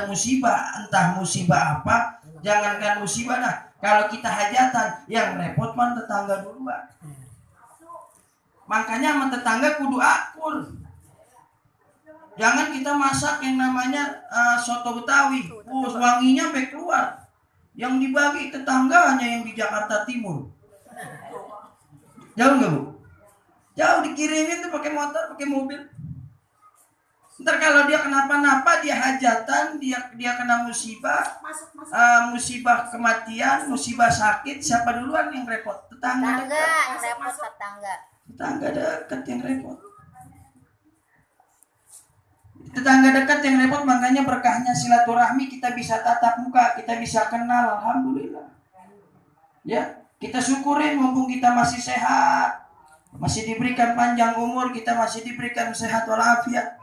musibah, entah musibah apa, jangankan musibah dah. Kalau kita hajatan, yang repot mah tetangga duluan. Makanya sama tetangga kudu akur. Jangan kita masak yang namanya soto Betawi, wanginya sampai keluar. Yang dibagi tetangga hanya yang di Jakarta Timur. Jauh nggak Bu? Jauh, dikirimin tuh pakai motor, pakai mobil. Ntar kalau dia kenapa-napa, dia hajatan, dia kena musibah, musibah kematian, musibah sakit, siapa duluan yang repot? Tetangga dekat. Yang repot Tetangga dekat yang repot. Tetangga dekat yang repot, makanya berkahnya silaturahmi, kita bisa tatap muka, kita bisa kenal, alhamdulillah. Ya, kita syukurin mumpung kita masih sehat, masih diberikan panjang umur, kita masih diberikan sehat walafiat.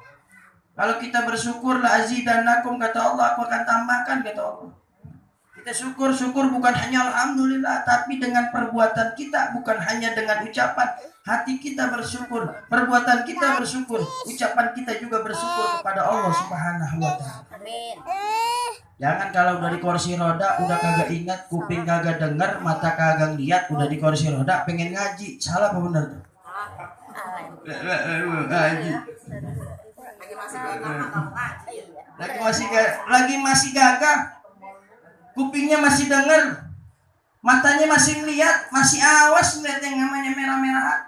Kalau kita bersyukur, la azidannakum, kata Allah, aku akan tambahkan, kata Allah. Kita syukur bukan hanya alhamdulillah, tapi dengan perbuatan kita, bukan hanya dengan ucapan. Hati kita bersyukur, perbuatan kita bersyukur, ucapan kita juga bersyukur kepada Allah Subhanahu wa ta'ala. Amin. Jangan kalau udah di kursi roda, udah kagak ingat, kuping kagak denger, mata kagak lihat, udah di kursi roda, pengen ngaji. Salah apa benar tuh? Ngaji. Lagi masih gagah, kupingnya masih denger, matanya masih ngeliat, masih awas ngeliat yang namanya merah-merahan,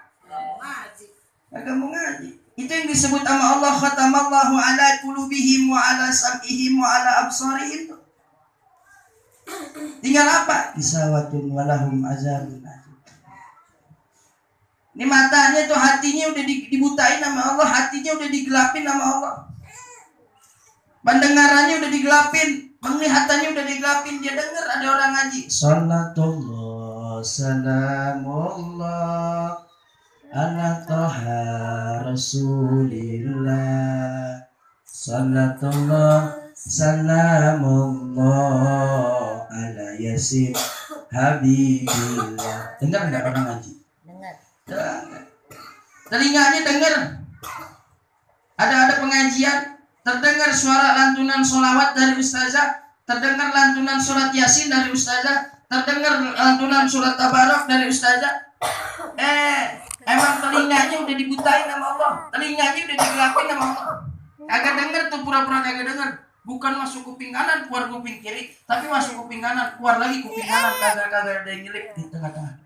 kagak mau ngaji. Itu yang disebut sama Allah, khatamallahu ala qulubihim wa ala sam'ihim wa ala absarihim. Tinggal apa? Isawatun walahum azabun azim. Ini matanya tuh, hatinya udah dibutain sama Allah, hatinya udah digelapin sama Allah. Pendengarannya udah digelapin, penglihatannya udah digelapin, dia dengar ada orang ngaji. Salatullah salamullah ala taha rasulillah. Salatullah salamullah ala yasin habibillah. Dengar enggak orang ngaji? Dengar. Telinganya dengar. Ada pengajian, terdengar suara lantunan sholawat dari ustazah, terdengar lantunan surat yasin dari ustazah, terdengar lantunan surat tabarok dari ustazah. Emang telinganya udah dibutain sama Allah, telinganya udah digelapin sama Allah. Kagak denger tuh, pura-pura kagak denger. Bukan masuk kuping kanan keluar kuping kiri, tapi masuk kuping kanan keluar lagi kuping kanan, kagak ada yang nyelip di tengah-tengah.